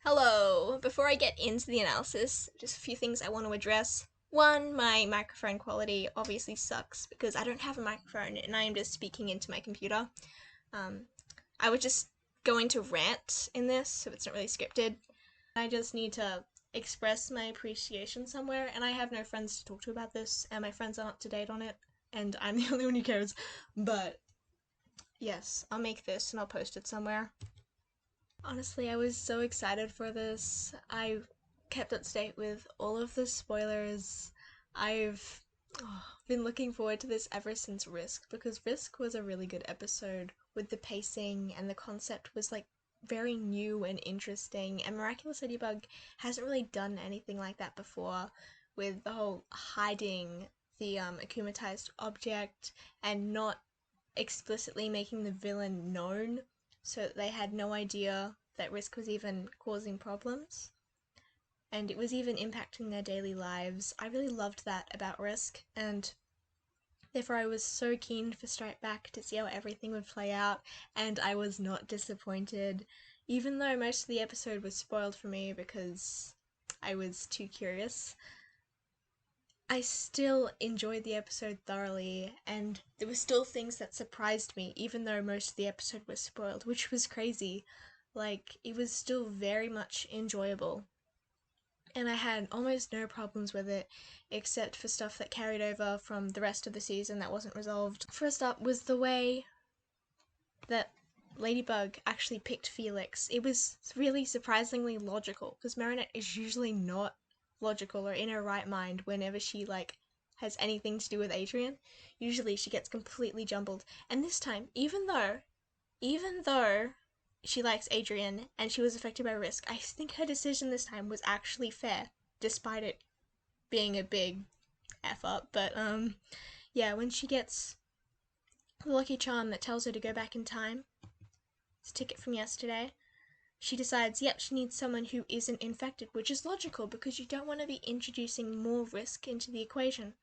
Hello! Before I get into the analysis, just a few things I want to address. One, my microphone quality obviously sucks because I don't have a microphone and I am just speaking into my computer. I was just going to rant in this, so it's not really scripted. I just need to express my appreciation somewhere, and I have no friends to talk to about this, and my friends aren't up to date on it, and I'm the only one who cares. But yes, I'll make this and I'll post it somewhere. Honestly, I was so excited for this. I kept up to date with all of the spoilers. I've been looking forward to this ever since Risk, because Risk was a really good episode with the pacing, and the concept was like very new and interesting, and Miraculous Ladybug hasn't really done anything like that before, with the whole hiding the akumatized object and not explicitly making the villain known, so that they had no idea that Risk was even causing problems, and it was even impacting their daily lives. I really loved that about Risk, and therefore I was so keen for Strike Back to see how everything would play out, and I was not disappointed, even though most of the episode was spoiled for me because I was too curious. I still enjoyed the episode thoroughly, and there were still things that surprised me, even though most of the episode was spoiled, which was crazy. Like, it was still very much enjoyable. And I had almost no problems with it, except for stuff that carried over from the rest of the season that wasn't resolved. First up was the way that Ladybug actually picked Felix. It was really surprisingly logical, because Marinette is usually not logical or in her right mind whenever she has anything to do with Adrien. Usually she gets completely jumbled. And this time, even though she likes Adrien and she was affected by Risk, I think her decision this time was actually fair, despite it being a big F up. But yeah, when she gets the lucky charm that tells her to go back in time, it's a ticket from yesterday, she decides, yep, she needs someone who isn't infected, which is logical because you don't want to be introducing more Risk into the equation.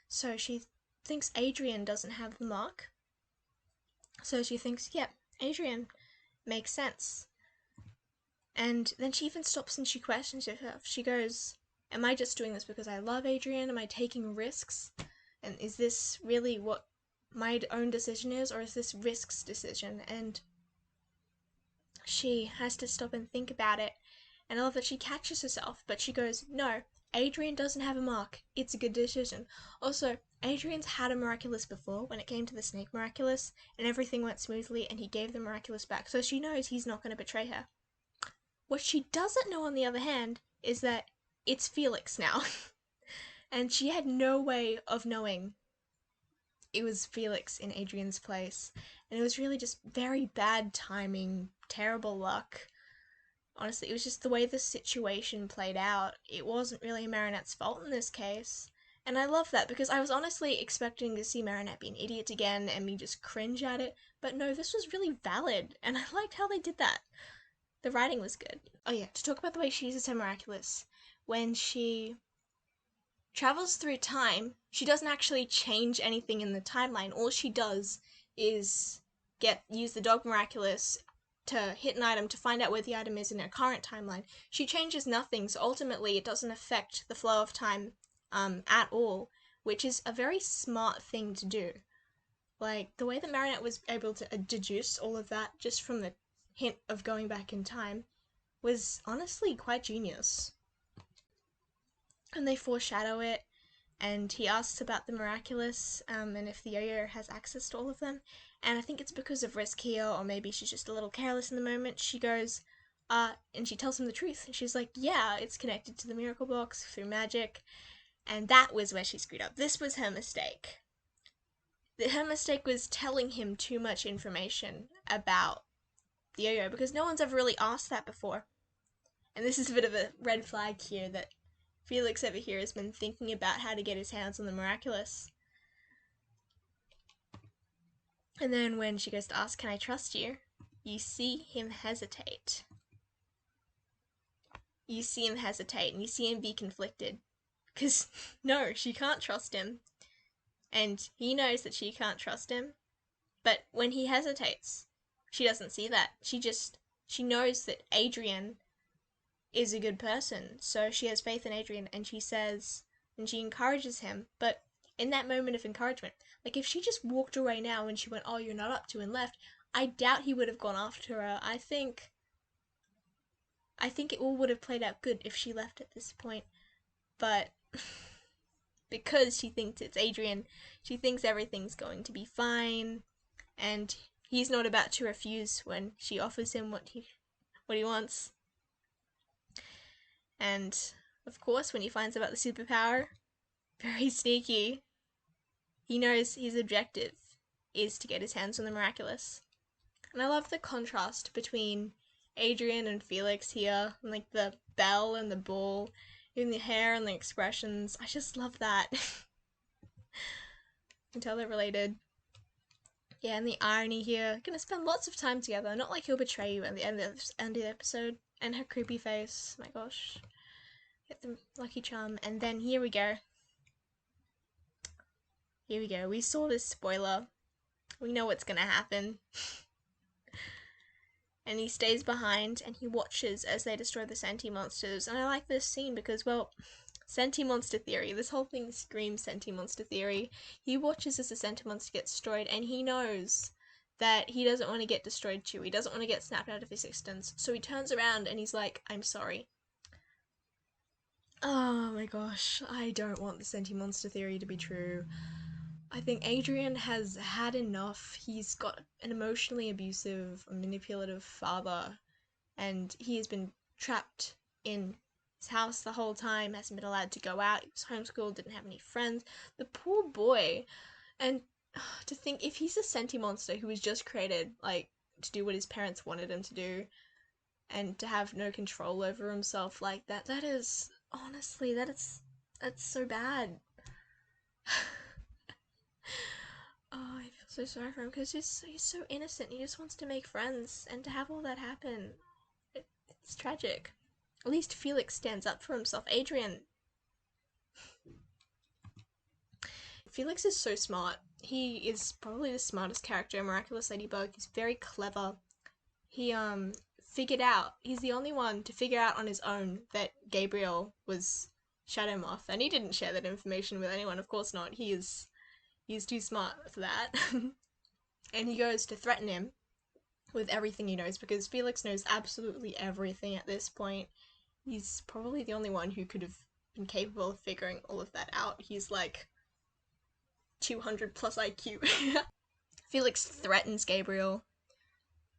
So she thinks Adrien doesn't have the mark. So she thinks, yep, Adrien makes sense. And then she even stops and she questions herself. She goes, am I just doing this because I love Adrien? Am I taking risks? And is this really what my own decision is, or is this Risk's decision? And she has to stop and think about it, and I love that she catches herself, but she goes, no, Adrien doesn't have a mark, it's a good decision. Also, Adrien's had a Miraculous before when it came to the Snake Miraculous, and everything went smoothly and he gave the Miraculous back, so she knows he's not going to betray her. What she doesn't know, on the other hand, is that it's Felix now. And she had no way of knowing it was Felix in Adrien's place, and it was really just very bad timing, terrible luck. Honestly, it was just the way the situation played out. It wasn't really Marinette's fault in this case. And I love that, because I was honestly expecting to see Marinette be an idiot again and me just cringe at it, but no, this was really valid, and I liked how they did that. The writing was good. Oh yeah, to talk about the way she uses her Miraculous, when she travels through time, she doesn't actually change anything in the timeline. All she does is use the Dog Miraculous to hit an item to find out where the item is in her current timeline. She changes nothing, so ultimately it doesn't affect the flow of time at all, which is a very smart thing to do. Like, the way that Marinette was able to deduce all of that just from the hint of going back in time was honestly quite genius. And they foreshadow it, and he asks about the Miraculous, and if the Yo-Yo has access to all of them, and I think it's because of Risk here, or maybe she's just a little careless in the moment. She goes, and she tells him the truth, and she's like, yeah, it's connected to the Miracle Box through magic, and that was where she screwed up. This was her mistake. Her mistake was telling him too much information about the Yo-Yo, because no one's ever really asked that before. And this is a bit of a red flag here, that Felix over here has been thinking about how to get his hands on the Miraculous. And then when she goes to ask, can I trust you? You see him hesitate. You see him hesitate, and you see him be conflicted. Because, no, she can't trust him. And he knows that she can't trust him. But when he hesitates, she doesn't see that. She knows that Adrien is a good person. So she has faith in Adrien, and she says, and she encourages him. But in that moment of encouragement, like if she just walked away now and she went, "Oh, you're not up to," and left, I doubt he would have gone after her. I think it all would have played out good if she left at this point. But because she thinks it's Adrien, she thinks everything's going to be fine, and he's not about to refuse when she offers him what he wants. And of course, when he finds out about the superpower, very sneaky, he knows his objective is to get his hands on the Miraculous. And I love the contrast between Adrien and Felix here, and like the bell and the ball, even the hair and the expressions. I just love that. You can tell they're related. Yeah, and the irony here. Gonna spend lots of time together, not like he'll betray you at the end of the episode. And her creepy face, my gosh. Get the lucky charm. And then here we go. We saw this spoiler. We know what's gonna happen. And he stays behind and he watches as they destroy the sentimonsters. And I like this scene because, well, sentimonster theory. This whole thing screams sentimonster theory. He watches as the sentimonster gets destroyed, and he knows that he doesn't want to get destroyed too. He doesn't want to get snapped out of existence. So he turns around and he's like, "I'm sorry." Oh my gosh, I don't want the sentimonster theory to be true. I think Adrien has had enough. He's got an emotionally abusive, manipulative father, and he has been trapped in his house the whole time, hasn't been allowed to go out, he was homeschooled, didn't have any friends. The poor boy. And to think, if he's a sentimonster who was just created, like, to do what his parents wanted him to do, and to have no control over himself like that, that is, honestly, that's so bad. Oh, I feel so sorry for him, because he's so innocent. He just wants to make friends, and to have all that happen, it's tragic. At least Felix stands up for himself. Adrien. Felix is so smart. He is probably the smartest character in Miraculous Ladybug. He's very clever. He figured out, he's the only one to figure out on his own that Gabriel was Shadow Moth, and he didn't share that information with anyone, of course not. He's too smart for that. And he goes to threaten him with everything he knows, because Felix knows absolutely everything at this point. He's probably the only one who could have been capable of figuring all of that out. He's like 200 plus IQ. Felix threatens Gabriel,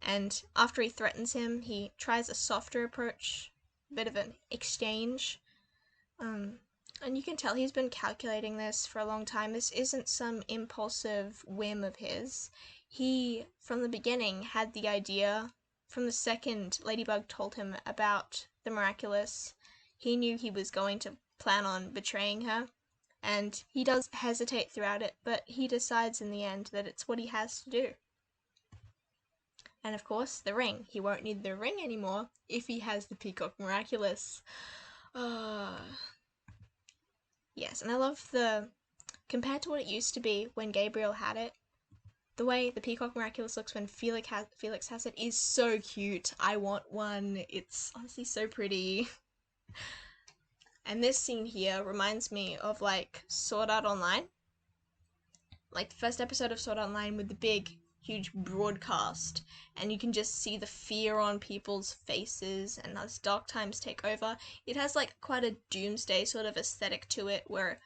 and after he threatens him, he tries a softer approach, a bit of an exchange. And you can tell he's been calculating this for a long time. This isn't some impulsive whim of his. He, from the beginning, had the idea. From the second Ladybug told him about the Miraculous, he knew he was going to plan on betraying her. And he does hesitate throughout it, but he decides in the end that it's what he has to do. And of course, the ring. He won't need the ring anymore if he has the Peacock Miraculous. Yes, and I love compared to what it used to be when Gabriel had it, the way the Peacock Miraculous looks when Felix has it is so cute. I want one. It's honestly so pretty. And this scene here reminds me of, like, Sword Art Online. Like, the first episode of Sword Art Online with the big, huge broadcast, and you can just see the fear on people's faces, and as dark times take over, it has, like, quite a doomsday sort of aesthetic to it, where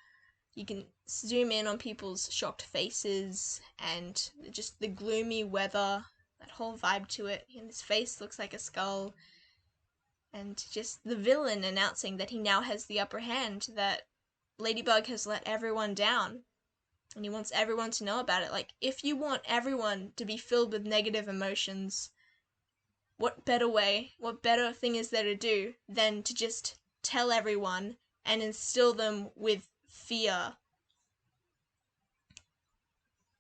you can zoom in on people's shocked faces, and just the gloomy weather, that whole vibe to it, and his face looks like a skull. And just the villain announcing that he now has the upper hand, that Ladybug has let everyone down, and he wants everyone to know about it. Like, if you want everyone to be filled with negative emotions, what better thing is there to do than to just tell everyone and instill them with fear?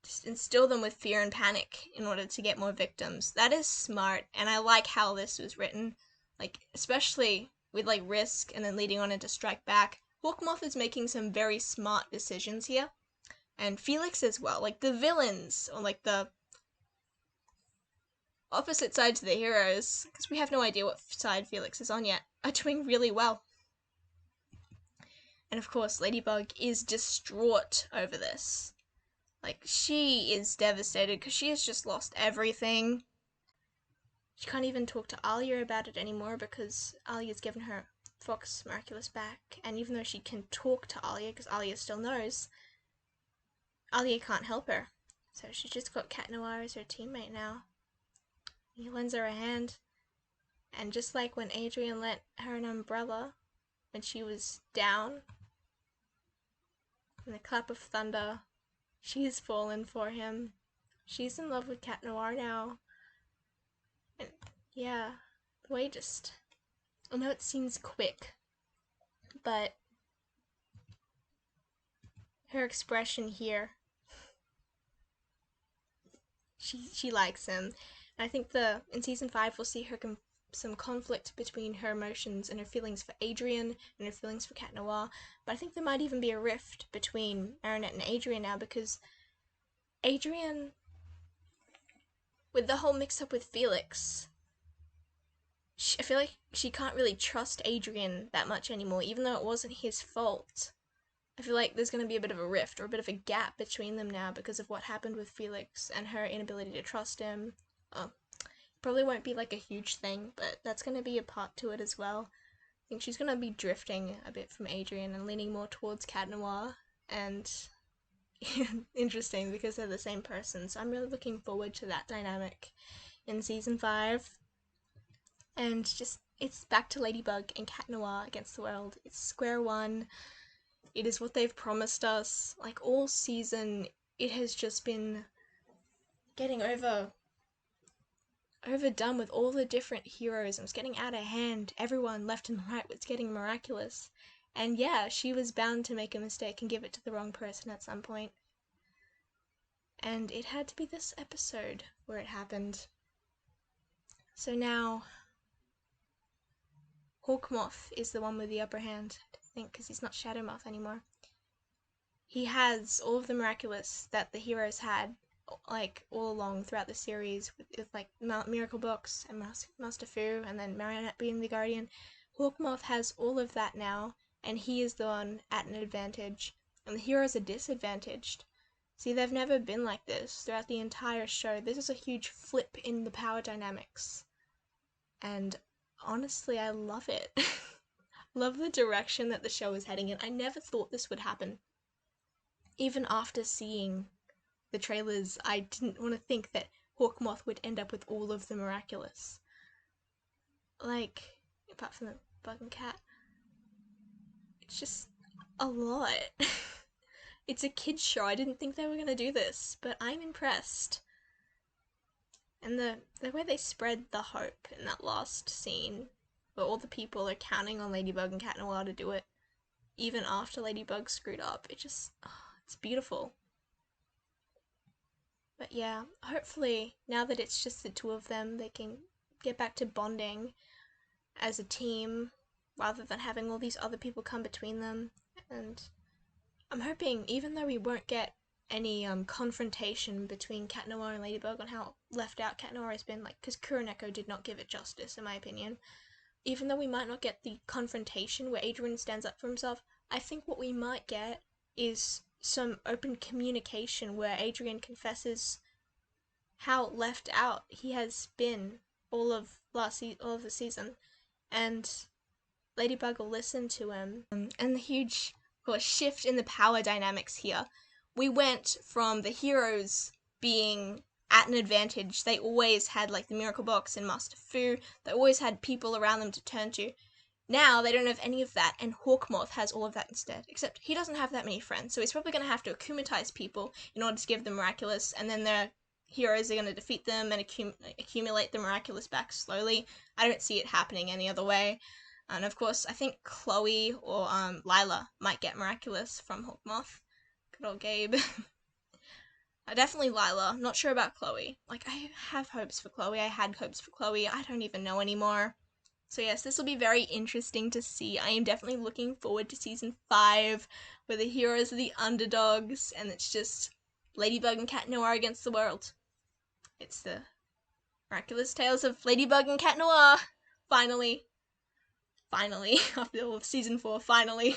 Just instill them with fear and panic in order to get more victims. That is smart, and I like how this was written. Like, especially with, like, Risk and then leading on into Strike Back. Hawkmoth is making some very smart decisions here. And Felix as well. Like, the villains, or like the opposite sides of the heroes, because we have no idea what side Felix is on yet, are doing really well. And of course, Ladybug is distraught over this. Like, she is devastated because she has just lost everything. She can't even talk to Alia about it anymore because Alia's given her Fox Miraculous back. And even though she can talk to Alia, because Alia still knows, Alia can't help her. So she's just got Cat Noir as her teammate now. He lends her a hand. And just like when Adrien lent her an umbrella when she was down, in the clap of thunder, she's fallen for him. She's in love with Cat Noir now. And yeah, the way just... I know it seems quick, but her expression here, she likes him. And I think in season 5 we'll see her some conflict between her emotions and her feelings for Adrien and her feelings for Cat Noir. But I think there might even be a rift between Marinette and Adrien now, because Adrien, with the whole mix-up with Felix, I feel like she can't really trust Adrien that much anymore, even though it wasn't his fault. I feel like there's going to be a bit of a rift or a bit of a gap between them now because of what happened with Felix and her inability to trust him. Probably won't be like a huge thing, but that's going to be a part to it as well. I think she's going to be drifting a bit from Adrien and leaning more towards Cat Noir, and interesting because they're the same person, so I'm really looking forward to that dynamic in season 5. And just, it's back to Ladybug and Cat Noir against the world. It's square one. It is what they've promised us. Like, all season, it has just been getting overdone with all the different heroes. It was getting out of hand. Everyone left and right was getting Miraculous. And yeah, she was bound to make a mistake and give it to the wrong person at some point. And it had to be this episode where it happened. So now, Hawkmoth is the one with the upper hand, I think, because he's not Shadowmoth anymore. He has all of the Miraculous that the heroes had, like, all along throughout the series, with like Miracle Box and Master Fu, and then Marinette being the Guardian. Hawkmoth has all of that now, and he is the one at an advantage, and the heroes are disadvantaged. See, they've never been like this throughout the entire show. This is a huge flip in the power dynamics, and honestly, I love it. Love the direction that the show is heading in. I never thought this would happen. Even after seeing the trailers, I didn't want to think that Hawkmoth would end up with all of the Miraculous. Like, apart from the bug and cat, it's just a lot. It's a kid's show. I didn't think they were going to do this, but I'm impressed. And the way they spread the hope in that last scene, where all the people are counting on Ladybug and Cat Noir to do it, even after Ladybug screwed up, it's beautiful. But yeah, hopefully, now that it's just the two of them, they can get back to bonding as a team, rather than having all these other people come between them. And I'm hoping, even though we won't get any confrontation between Cat Noir and Ladybug on how left out Cat Noir has been, like, because Kuroneko did not give it justice, in my opinion. Even though we might not get the confrontation where Adrien stands up for himself, I think what we might get is some open communication where Adrien confesses how left out he has been all of the season, and Ladybug will listen to him. And the huge shift in the power dynamics here. We went from the heroes being at an advantage. They always had, like, the Miracle Box and Master Fu. They always had people around them to turn to. Now they don't have any of that, and Hawkmoth has all of that instead. Except he doesn't have that many friends, so he's probably going to have to accumatize people in order to give them Miraculous, and then their heroes are going to defeat them and accumulate the Miraculous back slowly. I don't see it happening any other way. And of course, I think Chloe or Lila might get Miraculous from Hawkmoth. Good old Gabe. Definitely Lila. I'm not sure about Chloe. Like, I have hopes for Chloe. I had hopes for Chloe. I don't even know anymore. So yes, this will be very interesting to see. I am definitely looking forward to season 5, where the heroes are the underdogs, and it's just Ladybug and Cat Noir against the world. It's the Miraculous Tales of Ladybug and Cat Noir. Finally. After all of season 4, finally.